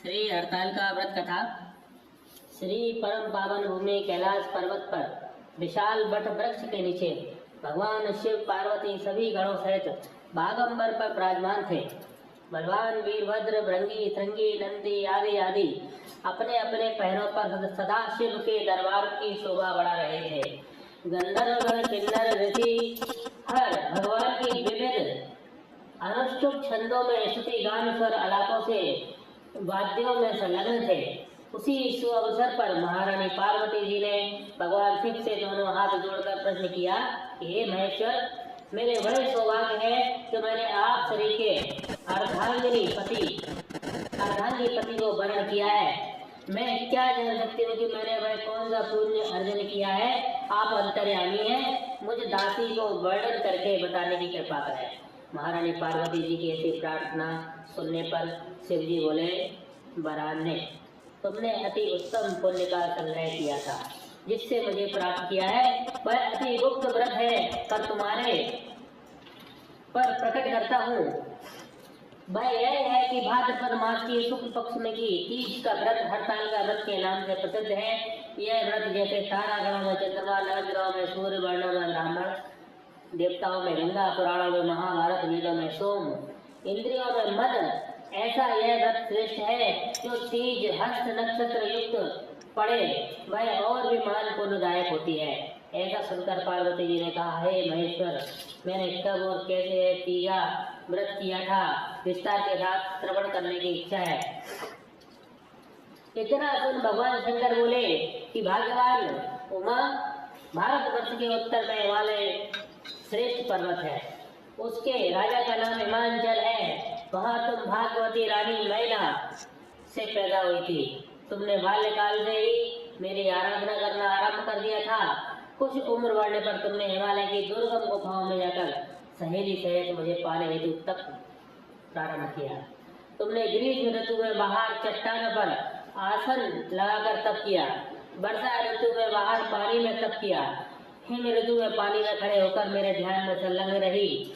श्री हड़ताल व्रत कथा। श्री परम पावन भूमि कैलाश पर्वत पर विशाल बट वृक्ष के नीचे भगवान शिव पार्वती सभी गणों सहित बागंबर पर विराजमान थे। बलवान वीरभद्र, भृंगी, श्रृंगी, नंदी आदि आदि अपने अपने पैरों पर सदा शिव के दरबार की शोभा बढ़ा रहे थे। गंधर्वगण, किन्नर, ऋषि हर भगवान की विविध अनुष्टुप छंदों में स्तुति गान स्वर आलापों से वाद्यों में संलग्न थे। उसी शुभ अवसर पर महारानी पार्वती जी ने भगवान शिव से दोनों हाथ जोड़कर प्रश्न किया कि हे महेश्वर, मेरे बड़े सौभाग्य है कि मैंने आप शरीर के अर्धांगिनी पति को वर्ण किया है। मैं क्या जान सकती हूँ कि मैंने वह कौन सा पुण्य अर्जन किया है? आप अंतर्यामी हैं, मुझ दासी को वर्णन करके बताने की कृपा करें। महारानी पार्वती जी की ऐसी प्रार्थना सुनने पर शिव जी बोले, वरान ने तुमने अति उत्तम पुण्य का संग्रह किया था, जिससे मुझे प्राप्त किया है वह अति गुप्त व्रत है, पर तुम्हारे पर प्रकट करता हूँ। वह यह है कि भाद्रपद मास की शुक्ल पक्ष में की तीज का व्रत हड़ताल का व्रत के नाम से प्रसिद्ध है। यह व्रत जैसे तारागणों में चंद्रमा, नवग्रहों में सूर्य, वर्णों में ब्राह्मण, देवताओं में गंगा, पुराणों में महाभारत, वेदों में सोम, इंद्रियों में मन, ऐसा यह व्रत श्रेष्ठ है। जो तीज हस्त नक्षत्र युक्त पड़े वह और भी महान पुण्यदायक होती है। ऐसा सुनकर पार्वती जी ने कहा, हे महेश्वर, मैंने कब और कैसे तीजा व्रत किया था, विस्तार के साथ श्रवण करने की इच्छा है। इतना सुन भगवान शंकर बोले कि भाग्यवान उमा, भारतवर्ष के उत्तर में हिमालय श्रेष्ठ पर्वत है, उसके राजा का नाम हिमांचल है। वहाँ तुम भागवती रानी मैना से पैदा हुई थी। तुमने बाल्यकाल से ही मेरी आराधना करना आरंभ कर दिया था। कुछ उम्र बढ़ने पर तुमने हिमालय की दुर्गम गुफाओं में जाकर सहेली सहित मुझे पाने हेतु तप प्रारंभ किया। तुमने ग्रीष्म ऋतु में बाहर चट्टान पर आसन लगाकर तप किया। वर्षा ऋतु में बाहर पानी में तप किया। हिम ऋतु में पानी में खड़े होकर मेरे ध्यान में संलग्न रही।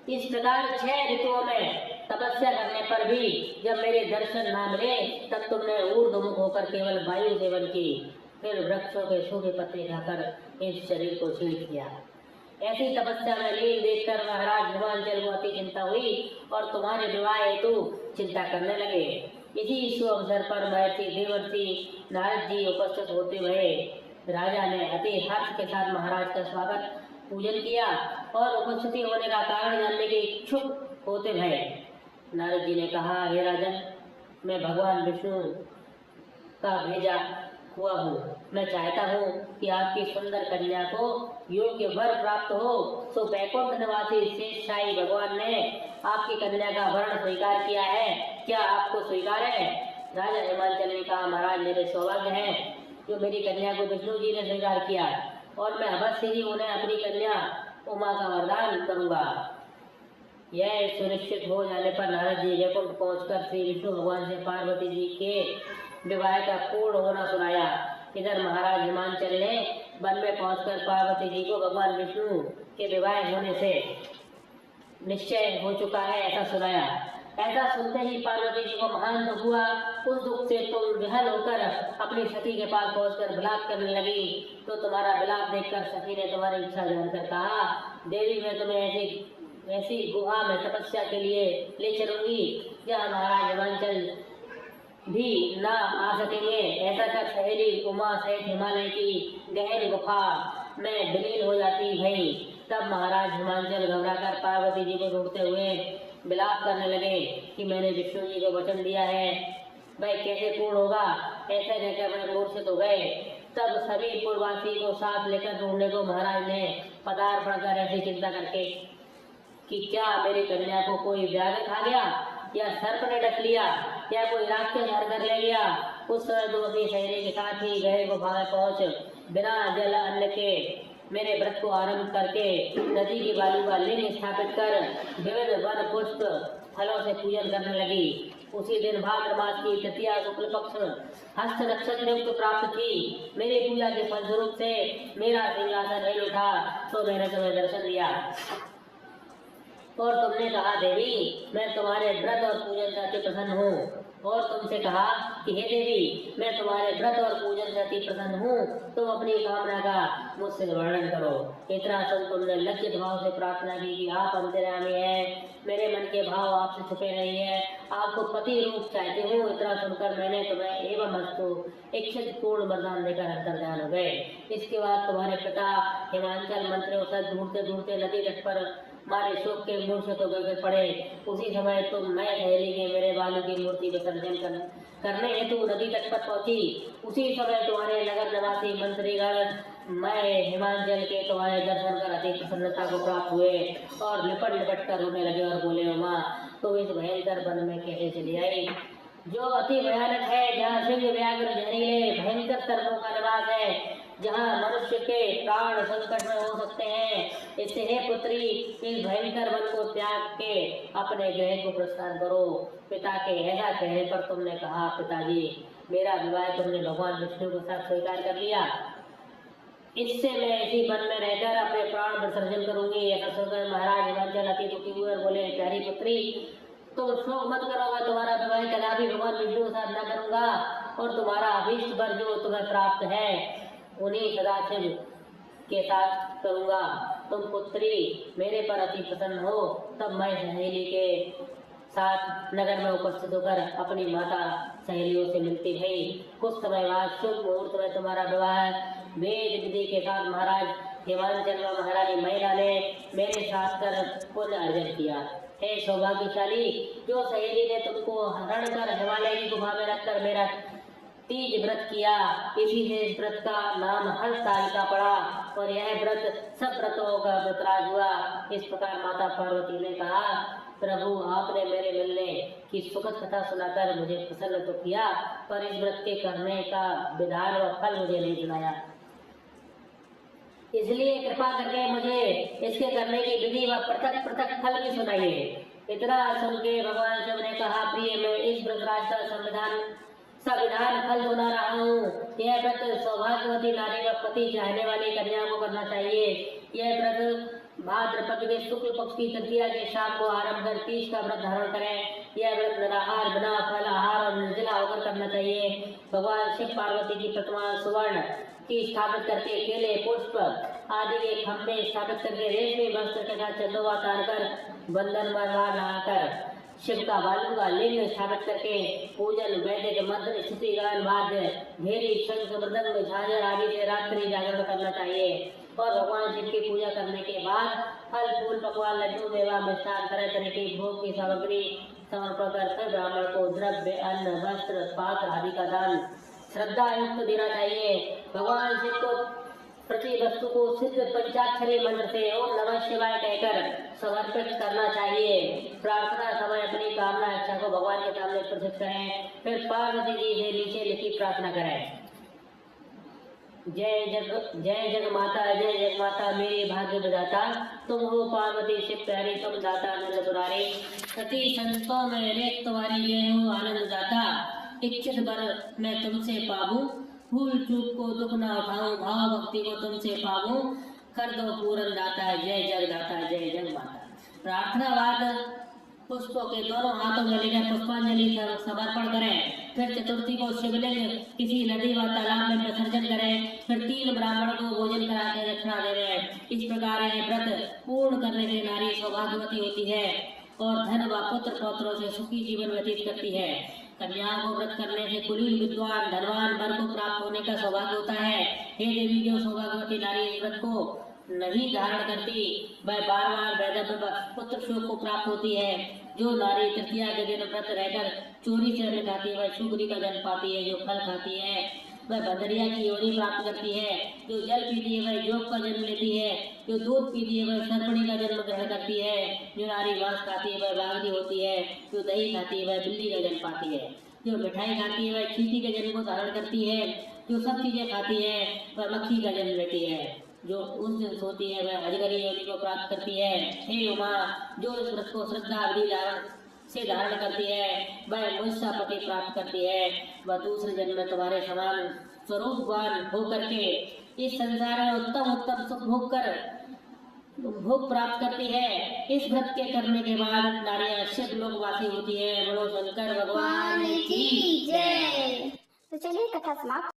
इस प्रकार 6 ऋतुओं में तपस्या करने पर भी जब मेरे दर्शन ना मिले, तब तुमने ऊर्ध्वमुख होकर केवल वायु सेवन की, फिर वृक्षों के सूखे पत्ते खाकर इस शरीर को छीण किया। ऐसी तपस्या में लीन देखकर महाराज हिमांचल को अति चिंता हुई और तुम्हारे विवाह हेतु चिंता करने लगे। इसी शुभ अवसर पर महर्षि देवर्षि नारद जी उपस्थित होते हुए राजा ने अति हर्ष के साथ महाराज का स्वागत पूजन किया और उपस्थिति होने का कारण जानने के इच्छुक होते भय नारद जी ने कहा, हे राजन, मैं भगवान विष्णु का भेजा हुआ हूँ। मैं चाहता हूँ कि आपकी सुंदर कन्या को योग्य वर प्राप्त हो। सो वैकुंठ निवासी शेषशाही भगवान ने आपकी कन्या का वर्ण स्वीकार किया है। क्या आपको स्वीकार है? राजा हिमांचल ने कहा, महाराज, मेरे सौभाग्य है जो मेरी कन्या को विष्णु जी ने स्वीकार किया और मैं अवश्य ही उन्हें अपनी कन्या उमा का वरदान करूंगा। यह सुनिश्चित हो जाने पर नारद जी वैकुंठ पहुंचकर श्री विष्णु भगवान से पार्वती जी के विवाह का पूर्ण होना सुनाया। इधर महाराज हिमांचल ने वन में पहुंचकर पार्वती जी को भगवान विष्णु के विवाह होने से निश्चय हो चुका है ऐसा सुनाया। ऐसा सुनते ही पार्वती जी को महान दुख हुआ। उस दुख से तुम विहल होकर अपनी सखी के पास पहुंचकर विलाप करने लगी। तो तुम्हारा विलाप देखकर सखी ने तुम्हारी इच्छा जानकर कहा, देवी, मैं तुम्हें ऐसी गुहा में तपस्या के लिए ले चलूंगी जहाँ महाराज हिमांचल भी न आ सकेंगे। ऐसा कर सहेली उमा सहित हिमालय की गहरी गुफा में विलीन हो जाती भई। तब महाराज हिमांचल घबराकर पार्वती जी को ढूंढते हुए विलाप करने लगे कि मैंने विष्णु जी को वचन दिया है, वह कैसे पूर्ण होगा? ऐसे कहकर वह मूर्छित हो गए। तब सभी पूर्ववासी को साथ लेकर ढूंढने को महाराज ने पदार्पण कर ऐसी चिंता करके कि क्या मेरी कन्या को कोई व्याघ्र खा गया या सर्प ने डस लिया या कोई राक्षस हर कर ले गया। उस समय तुम अपनी सहेली के साथ ही गए गुफा में पहुंच बिना जल अन्न के मेरे व्रत को आरंभ करके नदी की बालू का लिंग स्थापित कर विविध वन पुष्प फलों से पूजन करने लगी। उसी दिन भाद्र मास की तृतीया शुक्ल पक्ष हस्त नक्षत्र युक्त प्राप्त थी। मेरी पूजा के फलस्वरूप से मेरा सिंहासन हिल उठा तो मैंने तुम्हें दर्शन दिया। और तुमने कहा देवी मैं तुम्हारे व्रत और पूजन से अति प्रसन्न हूँ। और तुमसे कहा कि हे देवी मैं तुम्हारे व्रत और पूजन से अति प्रसन्न हूँ, तुम अपनी कामना का मुझसे वर्णन करो। इतना सुन तुमने लज्जित भाव से प्रार्थना की कि आप अंतर्यामी हैं, मेरे मन के भाव आपसे छुपे नहीं है, आपको पति रूप चाहती हूँ। इतना सुनकर मैंने तुम्हें एवं अस्तु इच्छित पूर्ण वरदान देकर अंतर्ध्यान हो गए। इसके बाद तुम्हारे पिता हिमांचल मंत्रियों से ढूंढते ढूंढते नदी तट पर मारे शोक के मुंह से तो गिर पड़े। उसी समय तुम मैं सहेली के मेरे बालू की मूर्ति विसर्जन करने हेतु नदी तट पर पहुंची। उसी समय तुम्हारे नगर निवासी मंत्रीगण मैं हिमांचल के तुम्हारे दर्शन कर अति प्रसन्नता को प्राप्त हुए और लिपट लिपट कर रोने लगे और बोले उमा तुम इस भयंकर वन में कैसे चली आई, जो अति भयानक है, जहाँ सिंह व्याघ्र जहरीले भयंकर सर्पों का निवास है, जहाँ मनुष्य के प्राण संकट में हो सकते हैं। इससे हे पुत्री इस भयंकर वन को त्याग के अपने गृह को प्रस्थान करो। पिता के ऐसा कहने पर तुमने कहा पिताजी मेरा विवाह तुमने भगवान विष्णु के साथ स्वीकार कर लिया, इससे मैं इसी वन में रहकर अपने प्राण विसर्जन करूंगी। ऐसा सुनकर महाराज हिमांचल अति दुखी हुए और बोले प्यारी पुत्री तो शोक मत करो, मैं तुम्हारा विवाह कदापि भगवान विष्णु के साथ न करूंगा और तुम्हारा अभीष्ट वर जो तुम्हें प्राप्त है उन्हीं सदाशिव के साथ करूंगा। तुम पुत्री मेरे पर अति प्रसन्न हो। तब मैं सहेली के साथ नगर में उपस्थित होकर अपनी माता सहेलियों से मिलती गई। कुछ समय बाद शुभ मुहूर्त में तुम्हारा विवाह वेद विधि के साथ महाराज हिमांचल व महारानी महिला ने मेरे साथ कर पुण्य अर्जन किया। हे सौभाग्यशाली जो सहेली ने तुमको हरण कर हिमालय की गुफा में रखकर मेरा तीज व्रत किया, इसी से इस व्रत का नाम हरतालिका पड़ा और यह व्रत सब व्रतों का व्रतराज हुआ। इस प्रकार माता पार्वती ने कहा प्रभु आपने मेरे मिलने की सुखद कथा सुनाकर मुझे प्रसन्न तो किया, पर इस व्रत के करने का विधान व फल मुझे नहीं सुनाया, इसलिए कृपा करके मुझे इसके करने की विधि व पृथक पृथक फल भी सुनाइए। इतना सुन के भगवान शिव ने कहा प्रिय मैं इस व्रतराज का संविधान फल सुना रहा हूँ। यह व्रत सौभाग्यवती नारी व पति चाहने वाली कन्या को करना चाहिए। यह व्रत भाद्रपद के शुक्ल पक्ष की तृतीया के शाम को आरंभ कर 30 का व्रत धारण करें। यह व्रत निराहार बिना फल आहार और निर्जला होकर करना चाहिए। भगवान शिव पार्वती की प्रतिमा सुवर्ण की स्थापित करके केले पुष्प आदि के खंभे स्थापित करके रेशमी वस्त्र तथा चंदोवा तारकर बंधन मरवा लगाकर शिव का बालू का लिंग स्थापित करके पूजन वैदिक मंत्र स्तुति गान वाद्य भेरी शंख मृदंग झांझर आदि से रात्रि जागरण करना चाहिए। और भगवान शिव की पूजा करने के बाद फल फूल पकवान लड्डू मेवा मिष्ठान तरह तरह की भोग की सामग्री समर्पण कर फिर ब्राह्मण को द्रव्य अन्न वस्त्र पात्र आदि का दान श्रद्धा युक्त देना चाहिए। भगवान शिव को प्रति वस्तु को सिद्ध पंचाक्षरी मंत्र से ओम नमः शिवाय कहकर समर्पित करना चाहिए। प्रार्थना समय अपनी कामना इच्छा को भगवान के सामने प्रस्तुत करें, फिर पार्वती जी से नीचे लिखी प्रार्थना करें। जय जग माता मेरी भाग्य विधाता, तुम हो पार्वती शिव प्यारी, तुम दाता आनंद दुरारी, सती संतों में रेत तुम्हारी जय हो आनंद दाता। इच्छित वर मैं तुमसे पाऊं, भूल चूक को दुख न उठाऊं, भाव भक्ति को तुमसे पाऊं, कर दो पूरन दाता जय जग दाता जय जग माता। प्रार्थना बाद पुष्पों के दोनों हाथों में लेकर पुष्पांजलि समर्पण करें। फिर चतुर्थी को शिवलिंग किसी नदी व तालाब में विसर्जन करें। फिर 3 ब्राह्मणों को भोजन करा के दक्षिणा दें। इस प्रकार यह व्रत पूर्ण करने से नारी सौभाग्यवती होती है और धन व पुत्र पौत्रों से सुखी जीवन व्यतीत करती है। कन्याओं को व्रत करने से कुलीन विद्वान धनवान वर को प्राप्त होने का सौभाग्य होता है। हे देवी जो सौभाग्यवती नारी इस व्रत को नहीं धारण करती वह बार बार वैधव्य पुत्र शोक को प्राप्त होती है। जो नारी तृतीया के दिन व्रत रहकर चोरी से अन्न खाती है वह शुक्री का जन्म पाती है। जो फल खाती है वह बंदरिया की योनि प्राप्त करती है। जो जल पीती है वह जोग का जन्म लेती है। जो दूध पीती है वह सर्पणी का जन्म ग्रहण करती है। जो नारी मांस खाती है वह बाघनी होती है। जो दही खाती है वह बिल्ली का जन्म पाती है। जो मिठाई खाती है वह चींटी के जन्म को धारण करती है। जो सब चीजें खाती है वह मक्खी का जन्म लेती है। जो उस दिन सोती है वह अजगरी योनि को प्राप्त करती है। हे उमा जो इस व्रत को श्रद्धा विधि से धारण करती है वह मुझसा पति प्राप्त करती है। वह दूसरे जन्म में तुम्हारे समान स्वरूपवान होकर के इस संसार में उत्तम उत्तम सुख भोग कर भोग प्राप्त करती है। इस व्रत के करने के बाद नारियां शिवलोकवासी होती है। बोलो शंकर भगवान की जय। तो चलिए कथा समाप्त।